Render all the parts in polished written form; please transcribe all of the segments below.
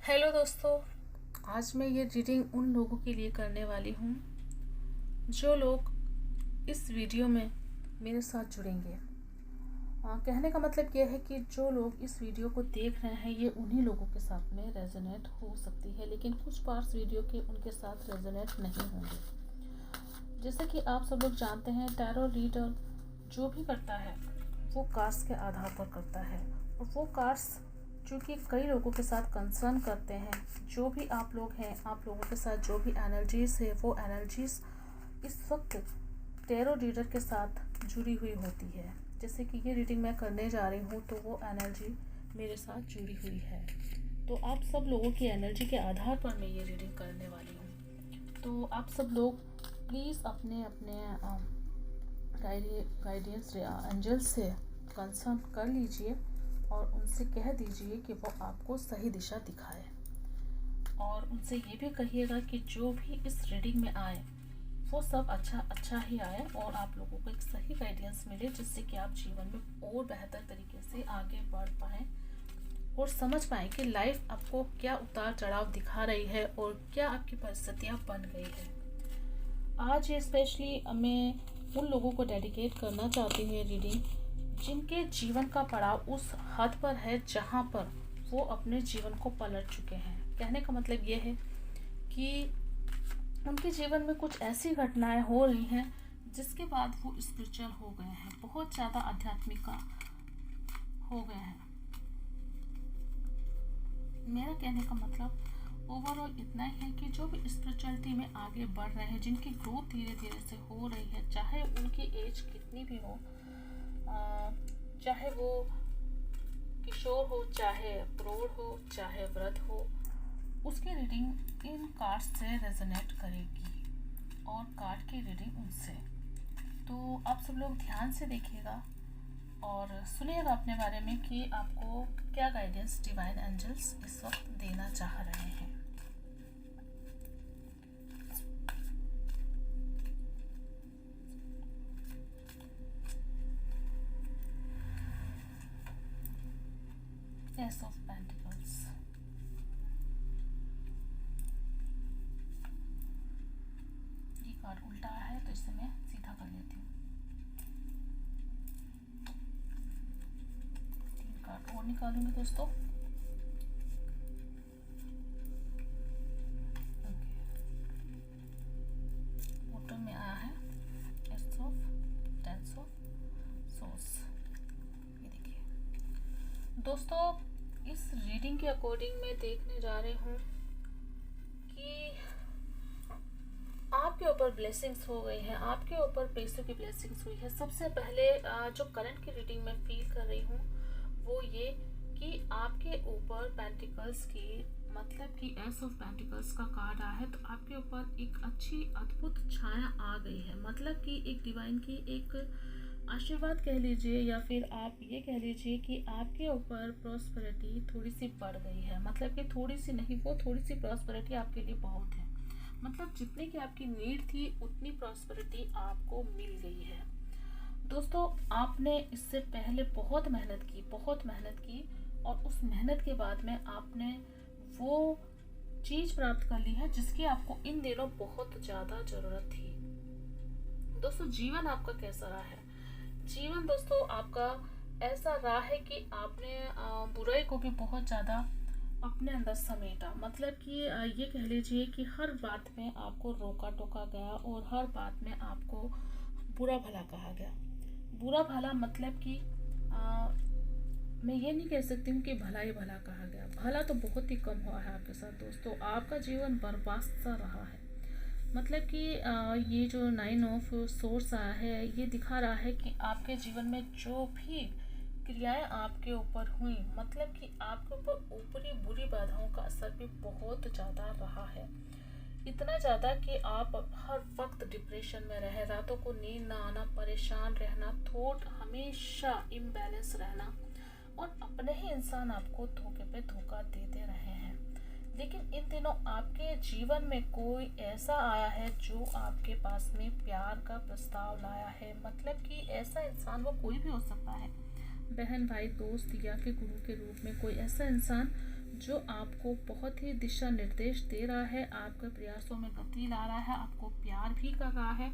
Hello दोस्तों। आज मैं ये रीडिंग उन लोगों के लिए करने वाली हूँ जो लोग इस वीडियो में मेरे साथ जुड़ेंगे। कहने का मतलब ये है कि जो लोग इस वीडियो को देख रहे हैं ये उन्हीं लोगों के साथ में रेजोनेट हो सकती है, लेकिन कुछ पार्ट्स वीडियो के उनके साथ रेजोनेट नहीं होंगे। जैसे कि आप सब लोग जानते हैं, टैरो रीडर जो भी करता है वो कार्ड्स के आधार पर करता है, और वो कार्ड्स जो कि कई लोगों के साथ कंसर्न करते हैं। जो भी आप लोग हैं, आप लोगों के साथ जो भी एनर्जीज़ है वो एनर्जीज़ इस वक्त टैरो रीडर के साथ जुड़ी हुई होती है। जैसे कि ये रीडिंग मैं करने जा रही हूँ तो वो एनर्जी मेरे साथ जुड़ी हुई है। तो आप सब लोगों की एनर्जी के आधार पर मैं ये रीडिंग करने वाली हूँ। तो आप सब लोग प्लीज़ अपने अपने गाइडेंस एंजल्स से कंसर्न कर लीजिए और उनसे कह दीजिए कि वो आपको सही दिशा दिखाए, और उनसे ये भी कहिएगा कि जो भी इस रीडिंग में आए वो सब अच्छा ही आए और आप लोगों को एक सही गाइडेंस मिले, जिससे कि आप जीवन में और बेहतर तरीके से आगे बढ़ पाएँ और समझ पाएँ कि लाइफ आपको क्या उतार चढ़ाव दिखा रही है और क्या आपकी परिस्थितियाँ बन गई है। आज ये स्पेशली मैं उन लोगों को डेडिकेट करना चाहती हूँ ये रीडिंग जिनके जीवन का पड़ाव उस हद पर है जहाँ पर वो अपने जीवन को पलट चुके हैं। कहने का मतलब ये है कि उनके जीवन में कुछ ऐसी घटनाएं हो रही हैं जिसके बाद वो स्पिरिचुअल हो गए हैं, बहुत ज़्यादा आध्यात्मिक हो गए हैं। मेरा कहने का मतलब ओवरऑल इतना ही है कि जो भी स्पिरिचुअलिटी में आगे बढ़ रहे हैं, जिनकी ग्रोथ धीरे धीरे से हो रही है, चाहे उनकी एज कितनी भी हो, चाहे वो किशोर हो, चाहे प्रौढ़ हो, चाहे वृद्ध हो, उसकी रीडिंग इन कार्ड से रेजोनेट करेगी और कार्ड की रीडिंग उनसे। तो आप सब लोग ध्यान से देखिएगा और सुनिएगा अपने बारे में कि आपको क्या गाइडेंस डिवाइन एंजल्स इस वक्त देना चाह रहे हैं। एस ऑफ पेंटिकल्स, ये कार्ड उल्टा है तो इसे मैं सीधा कर लेती हूँ। 3 कार्ड और निकालूंगी दोस्तों। बॉटम में आया है S of tens of source. ये देखिए दोस्तों, इस रीडिंग के अकॉर्डिंग मैं देखने जा रही हूँ कि आपके ऊपर ब्लेसिंग्स हो गई हैं, आपके ऊपर पैसों की ब्लेसिंग्स हुई है। सबसे पहले जो करंट की रीडिंग में फील कर रही हूँ वो ये कि आपके ऊपर पेंटिकल्स की मतलब कि एस ऑफ पेंटिकल्स का कार्ड आया है, तो आपके ऊपर एक अच्छी अद्भुत छाया आ गई है। मतलब कि एक डिवाइन की एक आशीर्वाद कह लीजिए, या फिर आप ये कह लीजिए कि आपके ऊपर प्रॉस्पेरिटी थोड़ी सी बढ़ गई है। मतलब कि थोड़ी सी नहीं, वो थोड़ी सी प्रॉस्पेरिटी आपके लिए बहुत है। मतलब जितने की आपकी नीड थी उतनी प्रॉस्पेरिटी आपको मिल गई है। दोस्तों, आपने इससे पहले बहुत मेहनत की और उस मेहनत के बाद में आपने वो चीज़ प्राप्त कर ली है जिसकी आपको इन दिनों बहुत ज़्यादा ज़रूरत थी। दोस्तों, जीवन आपका कैसा रहा है? जीवन दोस्तों आपका ऐसा रहा है कि आपने बुराई को भी बहुत ज़्यादा अपने अंदर समेटा। मतलब कि ये कह लीजिए कि हर बात में आपको रोका टोका गया और हर बात में आपको बुरा भला कहा गया। बुरा भला मतलब कि मैं ये नहीं कह सकती हूँ कि भला ही भला कहा गया। भला तो बहुत ही कम हुआ है आपके साथ दोस्तों। आपका जीवन बर्बाद सा रहा है। मतलब कि ये जो 9 ऑफ सोर्स आया है ये दिखा रहा है कि आपके जीवन में जो भी क्रियाएं आपके ऊपर हुई, मतलब कि आपके ऊपर ऊपरी बुरी बाधाओं का असर भी बहुत ज़्यादा रहा है। इतना ज़्यादा कि आप हर वक्त डिप्रेशन में रहे, रातों को नींद ना आना, परेशान रहना, थॉट हमेशा इम्बैलेंस रहना, और अपने ही इंसान आपको धोखे पे धोखा देते रहे हैं। लेकिन इन दिनों आपके जीवन में कोई ऐसा आया है जो आपके पास में प्यार का प्रस्ताव लाया है। मतलब कि ऐसा इंसान वो कोई भी हो सकता है, बहन, भाई, दोस्त या फिर गुरु के रूप में कोई ऐसा इंसान जो आपको बहुत ही दिशा निर्देश दे रहा है, आपके प्रयासों में गति ला रहा है, आपको प्यार भी कर रहा है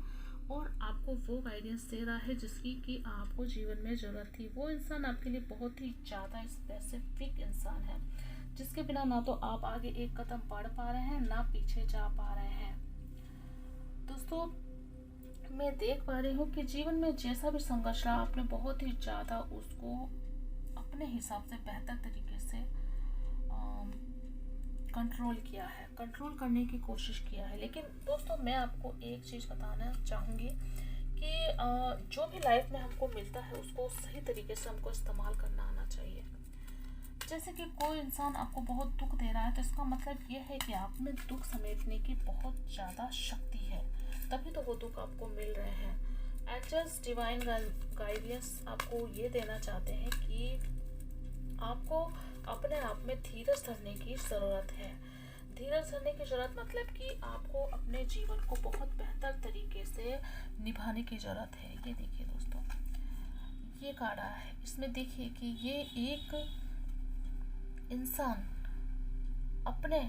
और आपको वो गाइडेंस दे रहा है जिसकी कि आपको जीवन में ज़रूरत थी। वो इंसान आपके लिए बहुत ही ज़्यादा स्पेसिफिक इंसान है, जिसके बिना ना तो आप आगे एक कदम बढ़ पा रहे हैं, ना पीछे जा पा रहे हैं। दोस्तों, मैं देख पा रही हूँ कि जीवन में जैसा भी संघर्ष रहा, आपने बहुत ही ज़्यादा उसको अपने हिसाब से बेहतर तरीके से कंट्रोल किया है, कंट्रोल करने की कोशिश किया है। लेकिन दोस्तों, मैं आपको एक चीज़ बताना चाहूँगी कि जो भी लाइफ में हमको मिलता है उसको सही तरीके से हमको इस्तेमाल करना आना चाहिए। जैसे कि कोई इंसान आपको बहुत दुख दे रहा है, तो इसका मतलब ये है कि आप में दुख समेटने की बहुत ज़्यादा शक्ति है, तभी तो वो दुख आपको मिल रहे हैं। एंजल्स डिवाइन गाइडेंस आपको ये देना चाहते हैं कि आपको अपने आप में धीरज धरने की ज़रूरत है। धीरज धरने की ज़रूरत मतलब कि आपको अपने जीवन को बहुत बेहतर तरीके से निभाने की ज़रूरत है। ये देखिए दोस्तों, ये कार्ड आया है, इसमें देखिए कि ये एक इंसान अपने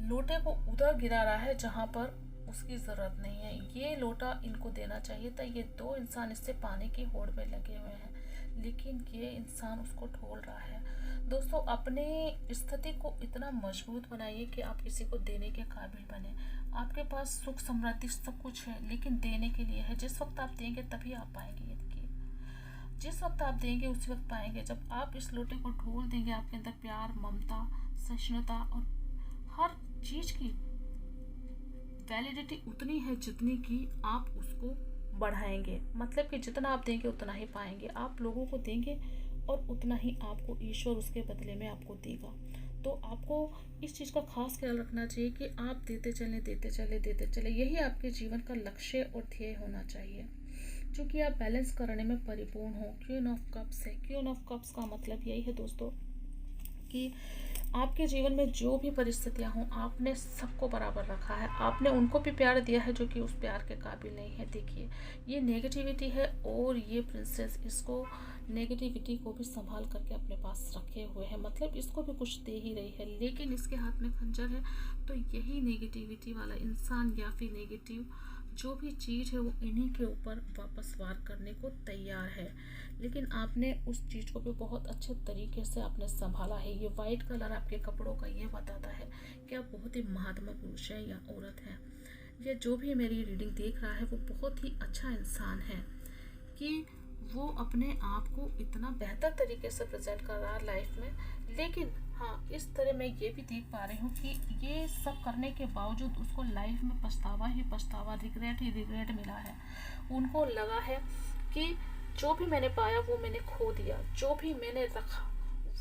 लोटे को उधर गिरा रहा है जहाँ पर उसकी ज़रूरत नहीं है। ये लोटा इनको देना चाहिए था। ये दो इंसान इससे पानी की होड़ में लगे हुए हैं, लेकिन ये इंसान उसको ढोल रहा है। दोस्तों, अपने स्थिति को इतना मजबूत बनाइए कि आप किसी को देने के काबिल बने। आपके पास सुख समृद्धि सब कुछ है, लेकिन देने के लिए है। जिस वक्त आप देंगे तभी आप पाएंगे। ये देखिए, जिस वक्त आप देंगे उसी वक्त पाएंगे। जब आप इस लोटे को ढोल देंगे, आपके अंदर प्यार, ममता, सहिष्णुता और हर चीज़ की वैलिडिटी उतनी है जितनी कि आप उसको बढ़ाएंगे। मतलब कि जितना आप देंगे उतना ही पाएंगे। आप लोगों को देंगे और उतना ही आपको ईश्वर उसके बदले में आपको देगा। तो आपको इस चीज़ का खास ख्याल रखना चाहिए कि आप देते चलें, देते चले, देते चले। यही आपके जीवन का लक्ष्य और ध्येय होना चाहिए, क्योंकि आप बैलेंस करने में परिपूर्ण हो। क्वीन ऑफ कप्स है। क्वीन ऑफ कप्स का मतलब यही है दोस्तों कि आपके जीवन में जो भी परिस्थितियां हों, आपने सबको बराबर रखा है। आपने उनको भी प्यार दिया है जो कि उस प्यार के काबिल नहीं है। देखिए, ये नेगेटिविटी है और ये प्रिंसेस इसको नेगेटिविटी को भी संभाल करके अपने पास रखे हुए हैं। मतलब इसको भी कुछ दे ही रही है, लेकिन इसके हाथ में खंजर है। तो यही नेगेटिविटी वाला इंसान या फिर नेगेटिव जो भी चीज़ है वो इन्हीं के ऊपर वापस वार करने को तैयार है। लेकिन आपने उस चीज़ को भी बहुत अच्छे तरीके से आपने संभाला है। ये वाइट कलर आपके कपड़ों का ये बताता है कि आप बहुत ही महात्मा पुरुष है या औरत है। या जो भी मेरी रीडिंग देख रहा है वो बहुत ही अच्छा इंसान है कि वो अपने आप को इतना बेहतर तरीके से प्रेजेंट कर रहा है लाइफ में। लेकिन हाँ, इस तरह मैं ये भी देख पा रही हूँ कि ये सब करने के बावजूद उसको लाइफ में पछतावा ही पछतावा, रिग्रेट ही रिग्रेट मिला है। उनको लगा है कि जो भी मैंने पाया वो मैंने खो दिया, जो भी मैंने रखा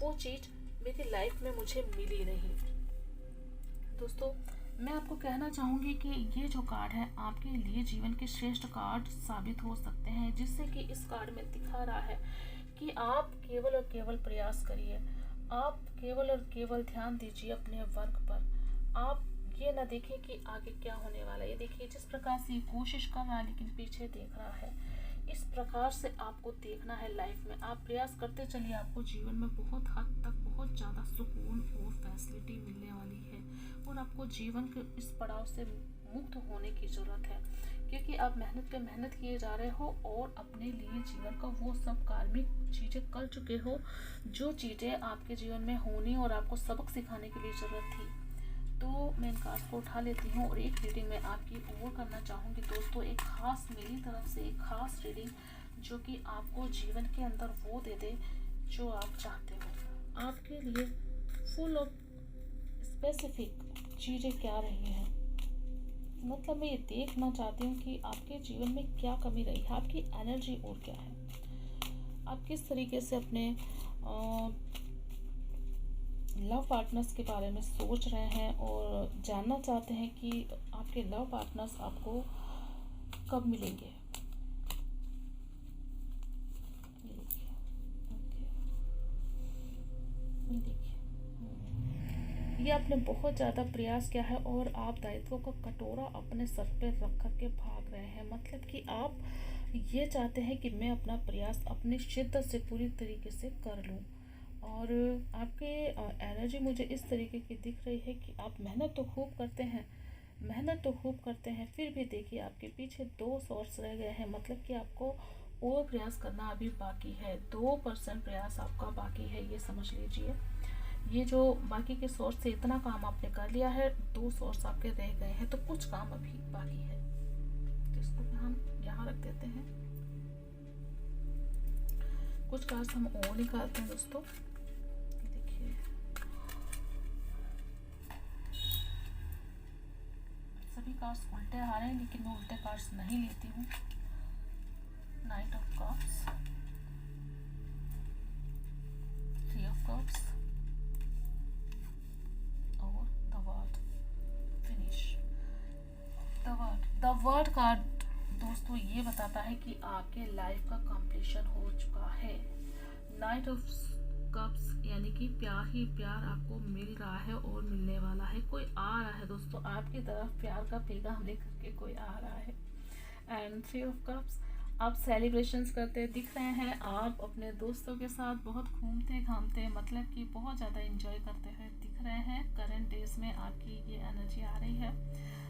वो चीज़ मेरी लाइफ में मुझे मिली नहीं। दोस्तों, मैं आपको कहना चाहूँगी कि ये जो कार्ड है आपके लिए जीवन के श्रेष्ठ कार्ड साबित हो सकते हैं, जिससे कि इस कार्ड में दिखा रहा है कि आप केवल और केवल प्रयास करिए। आप केवल और केवल ध्यान दीजिए अपने वर्क पर। आप ये ना देखें कि आगे क्या होने वाला है। ये देखिए, जिस प्रकार से कोशिश कर रहा है लेकिन पीछे देख रहा है, इस प्रकार से आपको देखना है लाइफ में। आप प्रयास करते चलिए, आपको जीवन में बहुत हद तक बहुत ज़्यादा सुकून और फैसिलिटी मिलने वाली है और आपको जीवन के इस पड़ाव से मुक्त होने की ज़रूरत है, क्योंकि आप मेहनत पे मेहनत किए जा रहे हो और अपने लिए जीवन का वो सब कार्मिक चीज़ें कर चुके हो जो चीज़ें आपके जीवन में होनी और आपको सबक सिखाने के लिए ज़रूरत थी। तो मैं इन कार्ड्स को उठा लेती हूँ और एक रीडिंग में आपकी ओवर करना चाहूँगी दोस्तों। एक खास मेरी तरफ से एक खास रीडिंग जो कि आपको जीवन के अंदर वो दे दे जो आप चाहते हो। आपके लिए फुल ऑफ स्पेसिफिक चीज़ें क्या रही हैं, मतलब मैं ये देखना चाहती हूँ कि आपके जीवन में क्या कमी रही है, आपकी एनर्जी और क्या है, आप किस तरीके से अपने लव पार्टनर्स के बारे में सोच रहे हैं और जानना चाहते हैं कि आपके लव पार्टनर्स आपको कब मिलेंगे। ये देखिए, ये आपने बहुत ज़्यादा प्रयास किया है और आप दायित्वों का कटोरा अपने सर पे रख कर के भाग रहे हैं। मतलब कि आप ये चाहते हैं कि मैं अपना प्रयास अपनी शिद्दत से पूरी तरीके से कर लूँ और आपके एनर्जी मुझे इस तरीके की दिख रही है कि आप मेहनत तो खूब करते हैं, फिर भी देखिए आपके पीछे 2 सोर्स रह गए हैं। मतलब कि आपको और प्रयास करना अभी बाकी है, 2% प्रयास आपका बाकी है, ये समझ लीजिए। ये जो बाकी के सोर्स से इतना काम आपने कर लिया है, 2 सोर्स आपके रह गए हैं, तो कुछ काम अभी बाकी है। तो इसको हम यहाँ रख देते हैं। कुछ कार्ड्स हम और निकालते हैं दोस्तों। देखिए सभी कार्ड्स उल्टे आ रहे हैं, लेकिन मैं उल्टे कार्ड्स नहीं लेती हूँ। Knight of cups, 3 of cups और the world. Finish the world card दोस्तों ये बताता है कि आपके लाइफ का कंप्लीशन हो चुका है। नाइट ऑफ कप्स यानी कि प्यार ही प्यार आपको मिल रहा है और मिलने वाला है। कोई आ रहा है दोस्तों आपकी तरफ, प्यार का पैगाम लेकर के कोई आ रहा है। एंड 3 ऑफ कप्स, आप सेलिब्रेशंस करते दिख रहे हैं। आप अपने दोस्तों के साथ बहुत घूमते घामते, मतलब कि बहुत ज़्यादा एंजॉय करते हुए दिख रहे हैं। करंट डेज में आपकी ये एनर्जी आ रही है।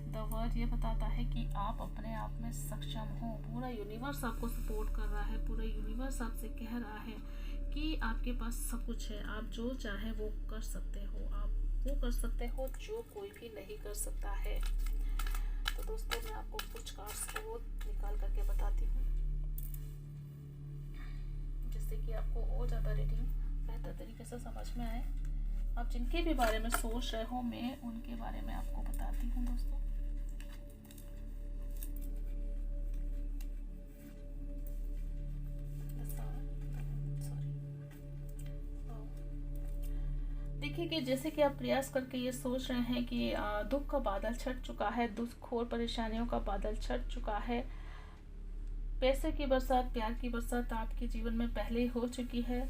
द वर्ड ये बताता है कि आप अपने आप में सक्षम हो। पूरा यूनिवर्स आपको सपोर्ट कर रहा है, पूरा यूनिवर्स आपसे कह रहा है कि आपके पास सब कुछ है, आप जो चाहे वो कर सकते हो, आप वो कर सकते हो जो कोई भी नहीं कर सकता है। तो दोस्तों मैं आपको कुछ कार्ड्स को निकाल करके बताती हूँ, जिससे कि आपको और ज़्यादा रीडिंग बेहतर तरीके से समझ में आए। आप जिनके भी बारे में सोच रहे हो, मैं उनके बारे में आपको बताती हूँ दोस्तों। देखिए कि जैसे कि आप प्रयास करके ये सोच रहे हैं कि दुख का बादल छट चुका है, दुख और परेशानियों का बादल छट चुका है। पैसे की बरसात, प्यार की बरसात आपके जीवन में पहले ही हो चुकी है।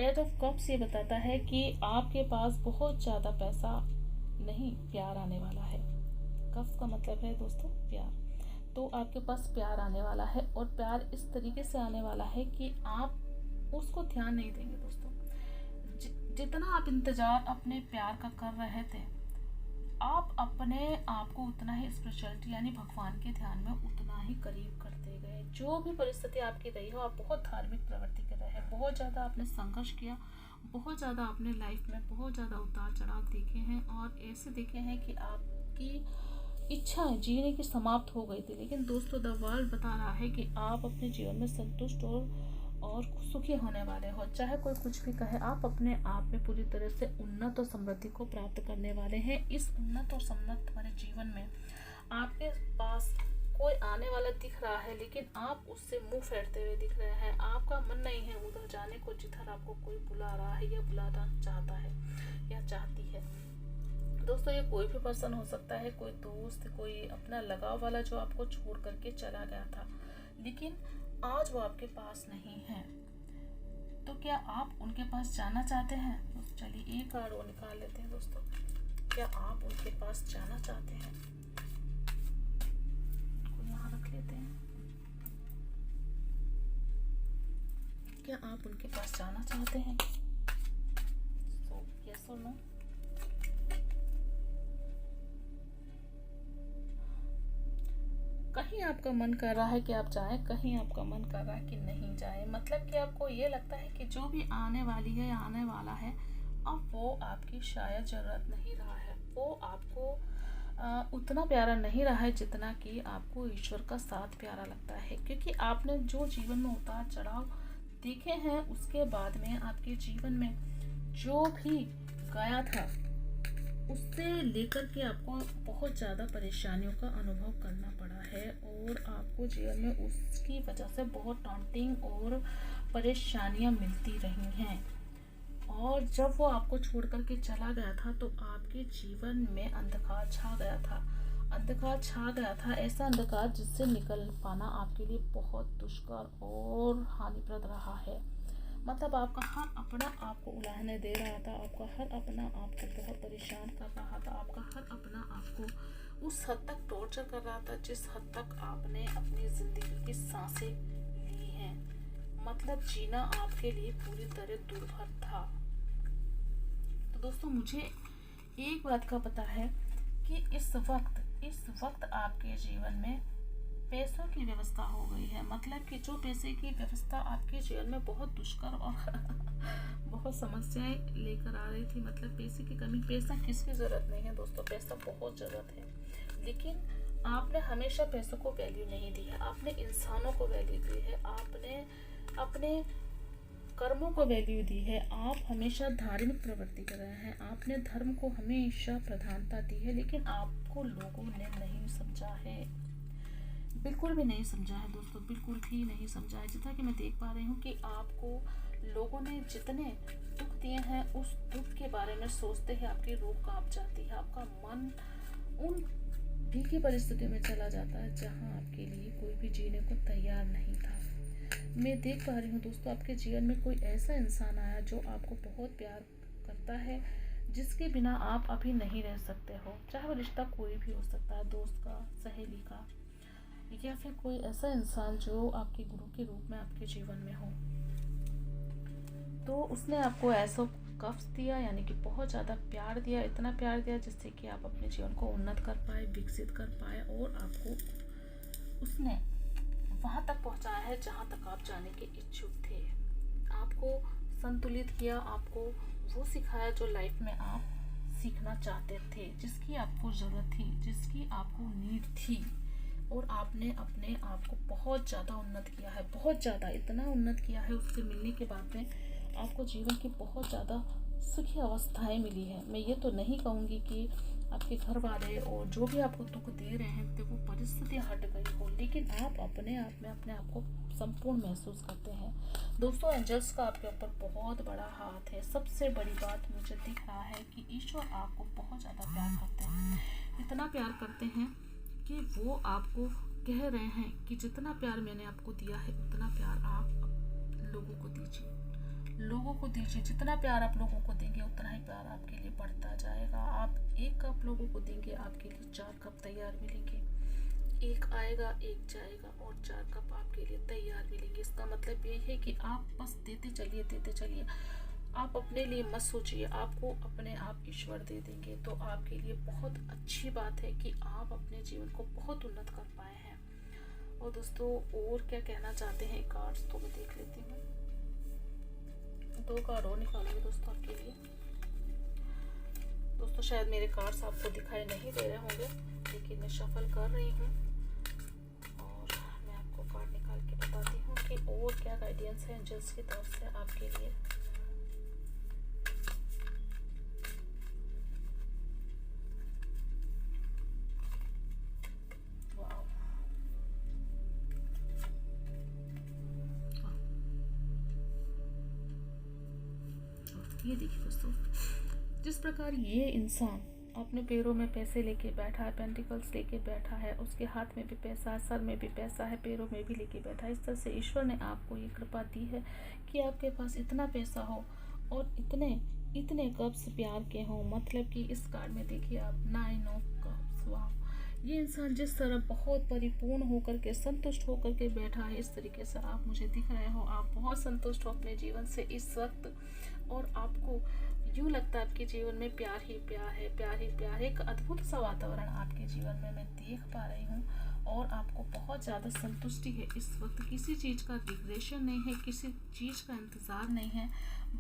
8 ऑफ कप्स ये बताता है कि आपके पास बहुत ज़्यादा पैसा नहीं, प्यार आने वाला है। कप्स का मतलब है दोस्तों प्यार, तो आपके पास प्यार आने वाला है, और प्यार इस तरीके से आने वाला है कि आप उसको ध्यान नहीं देंगे दोस्तों। जितना आप इंतजार अपने प्यार का कर रहे थे, आप अपने आप को उतना ही स्पिरिचुअलिटी यानी भगवान के ध्यान में उतना ही करीब करते गए। जो भी परिस्थिति आपकी रही हो, आप बहुत धार्मिक प्रवृत्ति कर रहे हैं, बहुत ज़्यादा आपने संघर्ष किया, बहुत ज़्यादा अपने लाइफ में बहुत ज़्यादा उतार चढ़ाव देखे हैं, और ऐसे देखे हैं कि आपकी इच्छा जीने की समाप्त हो गई थी। लेकिन दोस्तों द वर्ल्ड बता रहा है कि आप अपने जीवन में संतुष्ट और सुखी होने वाले हो। चाहे कोई कुछ भी कहे, आप अपने आप में पूरी तरह से उन्नत और समृद्धि को प्राप्त करने वाले हैं। इस उन्नत और समृद्ध वाले जीवन में आपके पास कोई आने वाला दिख रहा है, लेकिन आप उससे मुंह फेरते हुए दिख रहे हैं। आपका मन नहीं है उधर जाने को जिधर आपको कोई बुला रहा है या बुलाना चाहता है या चाहती है। दोस्तों ये कोई भी पर्सन हो सकता है, कोई दोस्त, कोई अपना लगाव वाला जो आपको छोड़ करके चला गया था, लेकिन आज वो आपके पास नहीं है। तो क्या आप उनके पास जाना चाहते हैं? तो चलिए एक कार्ड और निकाल लेते हैं दोस्तों। क्या आप उनके पास जाना चाहते हैं? इसको यहाँ रख लेते हैं। क्या आप उनके पास जाना चाहते हैं? So, yes or no? कहीं आपका मन कर रहा है कि आप जाएं, कहीं आपका मन कर रहा है कि नहीं जाएं। मतलब कि आपको ये लगता है कि जो भी आने वाली है, आने वाला है, अब वो आपकी शायद ज़रूरत नहीं रहा है, वो आपको उतना प्यारा नहीं रहा है जितना कि आपको ईश्वर का साथ प्यारा लगता है। क्योंकि आपने जो जीवन में उतार चढ़ाव देखे हैं, उसके बाद में आपके जीवन में जो भी गया था, उससे लेकर के आपको बहुत ज़्यादा परेशानियों का अनुभव करना पड़ा है, और आपको जीवन में उसकी वजह से बहुत टॉन्टिंग और परेशानियां मिलती रही हैं। और जब वो आपको छोड़ कर के चला गया था, तो आपके जीवन में अंधकार छा गया था। ऐसा अंधकार जिससे निकल पाना आपके लिए बहुत दुष्कर और हानिप्रद रहा है। मतलब आपका हर अपना आपको उलाहने दे रहा था, आपका हर अपना आपको बहुत परेशान कर रहा था, आपका हर अपना आपको उस हद तक टॉर्चर कर रहा था जिस हद तक आपने अपनी ज़िंदगी की सांसें ली हैं। मतलब जीना आपके लिए पूरी तरह दुर्भर था। तो दोस्तों मुझे एक बात का पता है कि इस वक्त आपके जीवन में पैसों की व्यवस्था हो गई है। मतलब कि जो पैसे की व्यवस्था आपके जीवन में बहुत दुष्कर और बहुत समस्याएं लेकर आ रही थी। मतलब पैसे की कमी, पैसा किसकी ज़रूरत नहीं है दोस्तों, पैसा बहुत ज़रूरत है। लेकिन आपने हमेशा पैसों को वैल्यू नहीं दी है, आपने इंसानों को वैल्यू दी है, आपने अपने कर्मों को वैल्यू दी है। आप हमेशा धार्मिक प्रवृत्ति कर रहे हैं, आपने धर्म को हमेशा प्रधानता दी है, लेकिन आपको लोगों ने नहीं समझा है, बिल्कुल भी नहीं समझा है दोस्तों, बिल्कुल भी नहीं समझा है। जैसा कि मैं देख पा रही हूँ कि आपको लोगों ने जितने दुख दिए हैं, उस दुख के बारे में सोचते ही आपकी रूह कांप जाती है, आपका मन उन भीगी परिस्थितियों में चला जाता है जहाँ आपके लिए कोई भी जीने को तैयार नहीं था। मैं देख पा रही हूँ दोस्तों, आपके जीवन में कोई ऐसा इंसान आया जो आपको बहुत प्यार करता है, जिसके बिना आप अभी नहीं रह सकते हो। चाहे वो रिश्ता कोई भी हो सकता है, दोस्त का, सहेली का, या फिर कोई ऐसा इंसान जो आपके गुरु के रूप में आपके जीवन में हो। तो उसने आपको ऐसा कफ्स दिया, यानी कि बहुत ज़्यादा प्यार दिया, इतना प्यार दिया जिससे कि आप अपने जीवन को उन्नत कर पाए, विकसित कर पाए, और आपको उसने वहाँ तक पहुँचाया है जहाँ तक आप जाने के इच्छुक थे। आपको संतुलित किया, आपको वो सिखाया जो लाइफ में आप सीखना चाहते थे, जिसकी आपको ज़रूरत थी, जिसकी आपको नीड थी। और आपने अपने आप को बहुत ज़्यादा उन्नत किया है, बहुत ज़्यादा, इतना उन्नत किया है। उससे मिलने के बाद में आपको जीवन की बहुत ज़्यादा सुखी अवस्थाएं मिली है। मैं ये तो नहीं कहूँगी कि आपके घर वाले और जो भी आपको दुख दे रहे हैं तो वो परिस्थितियाँ हट गई हो, लेकिन आप अपने आप में अपने आप को संपूर्ण महसूस करते हैं। दोस्तों एंजल्स का आपके ऊपर बहुत बड़ा हाथ है। सबसे बड़ी बात मुझे दिख रहा है कि ईश्वर आपको बहुत ज़्यादा प्यार करते हैं, इतना प्यार करते हैं कि वो आपको कह रहे हैं कि जितना प्यार मैंने आपको दिया है उतना प्यार आप लोगों को दीजिए, लोगों को दीजिए। जितना प्यार आप लोगों को देंगे उतना ही प्यार आपके लिए बढ़ता जाएगा। आप 1 कप लोगों को देंगे, आपके लिए 4 कप तैयार मिलेंगे। 1 आएगा, 1 जाएगा, और 4 कप आपके लिए तैयार मिलेंगे। इसका मतलब ये है कि आप बस देते चलिए, देते चलिए। आप अपने लिए मत सोचिए, आपको अपने आप ईश्वर दे देंगे। तो आपके लिए बहुत अच्छी बात है कि आप अपने जीवन को बहुत उन्नत कर पाए हैं। और दोस्तों और क्या कहना चाहते हैं कार्ड्स, तो मैं देख लेती हूँ। 2 कार्ड और निकालूंगी दोस्तों आपके लिए। दोस्तों शायद मेरे कार्ड्स आपको दिखाई नहीं दे रहे होंगे, लेकिन मैं शफल कर रही हूँ और मैं आपको कार्ड निकाल के बताती हूँ कि और क्या गाइडेंस है एंजल्स की तरफ से आपके लिए। ये देखिए दोस्तों, जिस प्रकार ये इंसान अपने पैरों में पैसे लेके बैठा है, पेंटिकल्स लेके बैठा है, उसके हाथ में भी पैसा है, सर में भी पैसा है, पैरों में भी लेके बैठा है। इस तरह से ईश्वर ने आपको ये कृपा दी है कि आपके पास इतना पैसा हो और इतने कप्स प्यार के हों। मतलब कि इस कार्ड में देखिए आप 9 ऑफ कप्स। वाह, ये इंसान जिस तरह बहुत परिपूर्ण होकर के, संतुष्ट होकर के बैठा है, इस तरीके से आप मुझे दिख रहे हो। आप बहुत संतुष्ट हो अपने जीवन से इस वक्त, और आपको यूँ लगता है आपके जीवन में प्यार ही प्यार है, प्यार ही प्यार है। एक अद्भुत सा वातावरण आपके जीवन में मैं देख पा रही हूँ, और आपको बहुत ज़्यादा संतुष्टि है इस वक्त। किसी चीज़ का रिग्रेशन नहीं है, किसी चीज़ का इंतज़ार नहीं है।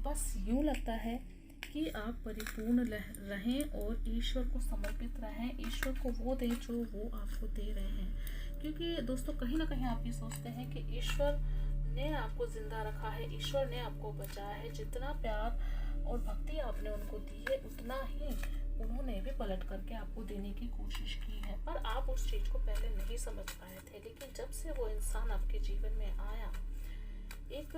बस यूँ लगता है कि आप परिपूर्ण रहें और ईश्वर को समर्पित रहें, ईश्वर को वो दें जो वो आपको दे रहे हैं। क्योंकि दोस्तों कहीं ना कहीं आप ये सोचते हैं कि ईश्वर ने आपको जिंदा रखा है, ईश्वर ने आपको बचाया है। जितना प्यार और भक्ति आपने उनको दी है, उतना ही उन्होंने भी पलट करके आपको देने की कोशिश की है। पर आप उस चीज़ को पहले नहीं समझ पाए थे, लेकिन जब से वो इंसान आपके जीवन में आया, एक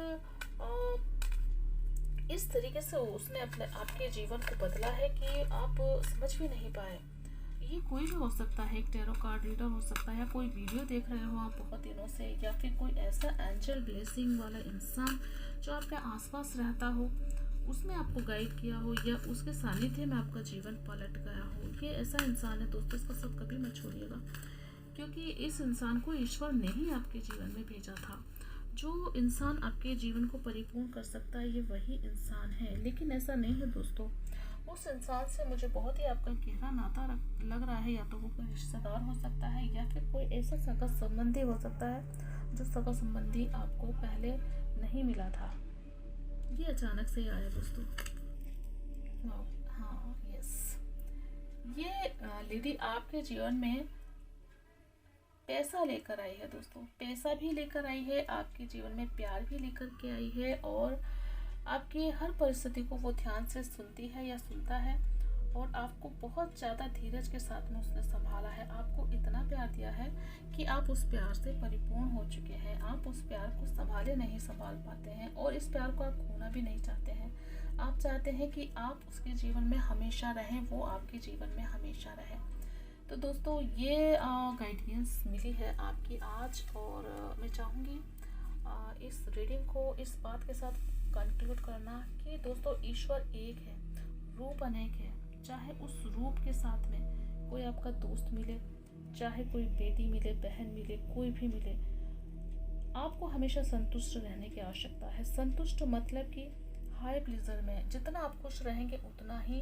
इस तरीके से उसने अपने आपके जीवन को बदला है कि आप समझ भी नहीं पाए। ये कोई भी हो सकता है, एक टैरो कार्ड रीडर हो सकता है, या कोई वीडियो देख रहे हो आप बहुत दिनों से, या फिर कोई ऐसा एंजल ब्लेसिंग वाला इंसान जो आपके आसपास रहता हो, उसने आपको गाइड किया हो, या उसके सानिध्य में आपका जीवन पलट गया हो। ये ऐसा इंसान है दोस्तों, इसका साथ कभी मत छोड़िएगा, क्योंकि इस इंसान को ईश्वर ने ही आपके जीवन में भेजा था। जो इंसान आपके जीवन को परिपूर्ण कर सकता है ये वही इंसान है, लेकिन ऐसा नहीं है दोस्तों। उस इंसान से मुझे बहुत ही आपका गहरा नाता लग रहा है, या तो वो कोई रिश्तेदार हो सकता है या फिर कोई ऐसा सगा संबंधी हो सकता है जो सगा संबंधी आपको पहले नहीं मिला था। ये अचानक से आया दोस्तों। हाँ, यस, ये लेडी आपके जीवन में पैसा लेकर आई है दोस्तों। पैसा भी लेकर आई है, आपके जीवन में प्यार भी लेकर के आई है, और आपकी हर परिस्थिति को वो ध्यान से सुनती है या सुनता है, और आपको बहुत ज़्यादा धीरज के साथ में उसने संभाला है। आपको इतना प्यार दिया है कि आप उस प्यार से परिपूर्ण हो चुके हैं। आप उस प्यार को संभाल पाते हैं, और इस प्यार को आप खोना भी नहीं चाहते हैं। आप चाहते हैं कि आप उसके जीवन में हमेशा रहें, वो आपके जीवन में हमेशा रहे। तो दोस्तों, ये गाइडेंस मिली है आपकी आज, और मैं चाहूँगी इस रीडिंग को इस बात के साथ कंक्लूड करना कि दोस्तों, ईश्वर एक है, रूप अनेक है। चाहे उस रूप के साथ में कोई आपका दोस्त मिले, चाहे कोई बेटी मिले, बहन मिले, कोई भी मिले, आपको हमेशा संतुष्ट रहने की आवश्यकता है। संतुष्ट मतलब कि हाई प्लीजर में जितना आप खुश रहेंगे उतना ही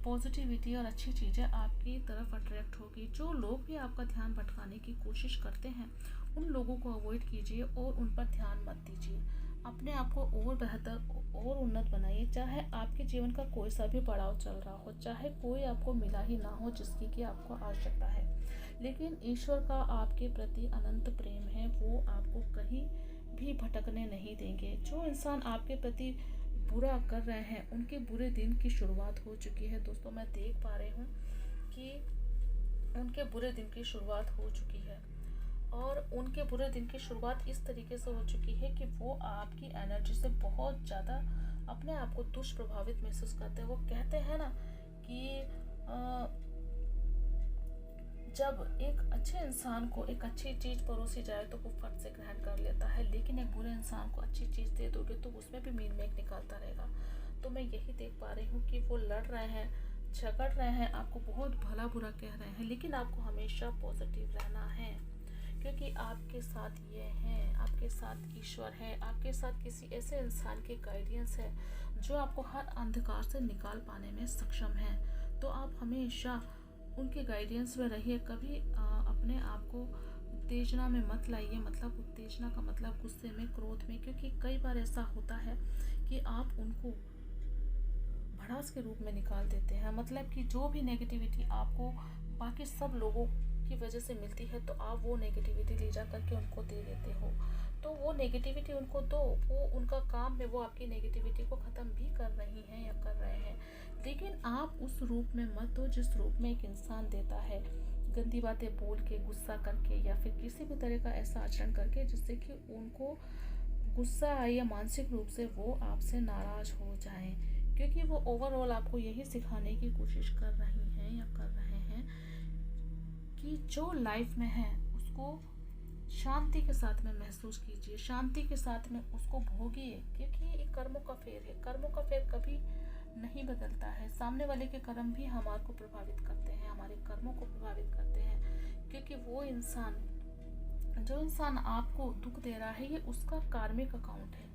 पॉजिटिविटी और अच्छी चीज़ें आपकी तरफ अट्रैक्ट होगी। जो लोग भी आपका ध्यान भटकाने की कोशिश करते हैं उन लोगों को अवॉइड कीजिए और उन पर ध्यान मत दीजिए। अपने आप को और बेहतर और उन्नत बनाइए। चाहे आपके जीवन का कोई सा भी पड़ाव चल रहा हो, चाहे कोई आपको मिला ही ना हो जिसकी कि आपको आवश्यकता है, लेकिन ईश्वर का आपके प्रति अनंत प्रेम है, वो आपको कहीं भी भटकने नहीं देंगे। जो इंसान आपके प्रति बुरा कर रहे हैं उनके बुरे दिन की शुरुआत हो चुकी है दोस्तों। मैं देख पा रही हूँ कि उनके बुरे दिन की शुरुआत हो चुकी है, और उनके बुरे दिन की शुरुआत इस तरीके से हो चुकी है कि वो आपकी एनर्जी से बहुत ज़्यादा अपने आप को दुष्प्रभावित महसूस करते हैं। वो कहते हैं ना कि जब एक अच्छे इंसान को एक अच्छी चीज़ परोसी जाए तो वो फट से ग्रहण कर लेता है, लेकिन एक बुरे इंसान को अच्छी चीज़ दे दोगे तो उसमें भी मीन मेक निकालता रहेगा। तो मैं यही देख पा रही हूँ कि वो लड़ रहे हैं, झगड़ रहे हैं, आपको बहुत भला बुरा कह रहे हैं, लेकिन आपको हमेशा पॉजिटिव रहना है, क्योंकि आपके साथ ये हैं, आपके साथ ईश्वर है, आपके साथ किसी ऐसे इंसान के गाइडेंस है जो आपको हर अंधकार से निकाल पाने में सक्षम है। तो आप हमेशा उनके गाइडेंस में रहिए। कभी अपने आप को उत्तेजना में मत लाइए, मतलब उत्तेजना का मतलब गुस्से में, क्रोध में, क्योंकि कई बार ऐसा होता है कि आप उनको भड़ास के रूप में निकाल देते हैं। मतलब कि जो भी नेगेटिविटी आपको बाकी सब लोगों की वजह से मिलती है तो आप वो नेगेटिविटी ले जा करके उनको दे देते हो। तो वो नेगेटिविटी उनको दो, वो उनका काम है, वो आपकी नेगेटिविटी को ख़त्म भी कर रही हैं या कर रहे हैं, लेकिन आप उस रूप में मत दो जिस रूप में एक इंसान देता है, गंदी बातें बोल के, गुस्सा करके, या फिर किसी भी तरह का ऐसा आचरण करके जिससे कि उनको गुस्सा आए या मानसिक रूप से वो आपसे नाराज़ हो जाएं, क्योंकि वो ओवरऑल आपको यही सिखाने की कोशिश कर रही हैं या कर रहे हैं कि जो लाइफ में है उसको शांति के साथ में महसूस कीजिए, शांति के साथ में उसको भोगिए, क्योंकि ये कर्मों का फेर है। कर्मों का फेर कभी नहीं बदलता है। सामने वाले के कर्म भी हमारे को प्रभावित करते हैं, हमारे कर्मों को प्रभावित करते हैं, क्योंकि वो इंसान, जो इंसान आपको दुख दे रहा है, ये उसका कार्मिक अकाउंट है,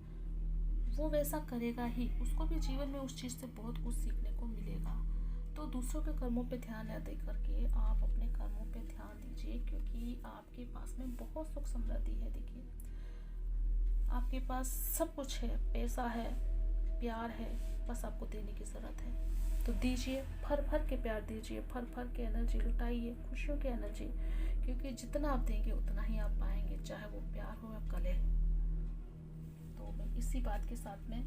वो वैसा करेगा ही, उसको भी जीवन में उस चीज़ से बहुत कुछ सीखने को मिलेगा। तो दूसरों के कर्मों पे ध्यान न दे करके आप अपने कर्मों पे ध्यान दीजिए, क्योंकि आपके पास में बहुत सुख समृद्धि है। देखिए, आपके पास सब कुछ है, पैसा है, प्यार है, बस आपको देने की ज़रूरत है। तो दीजिए, भर भर के प्यार दीजिए, भर भर के एनर्जी लुटाइए, खुशियों की एनर्जी, क्योंकि जितना आप देंगे उतना ही आप पाएंगे, चाहे वो प्यार हो या कलह। तो मैं इसी बात के साथ में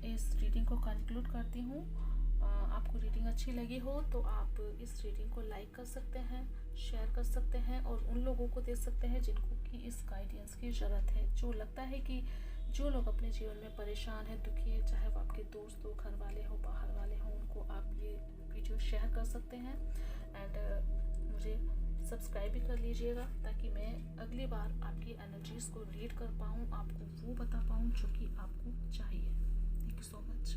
इस रीडिंग को कंक्लूड करती हूँ। आपको रीडिंग अच्छी लगी हो तो आप इस रीडिंग को लाइक कर सकते हैं, शेयर कर सकते हैं, और उन लोगों को दे सकते हैं जिनको कि इस गाइडेंस की ज़रूरत है। जो लगता है कि जो लोग अपने जीवन में परेशान है, दुखी है, चाहे वो आपके दोस्त हो, घर वाले हो, बाहर वाले हो, उनको आप ये वीडियो शेयर कर सकते हैं। एंड मुझे सब्सक्राइब भी कर लीजिएगा ताकि मैं अगली बार आपकी एनर्जीज़ को रीड कर पाऊँ, आपको वो बता पाऊँ जो कि आपको चाहिए। Thank you so much.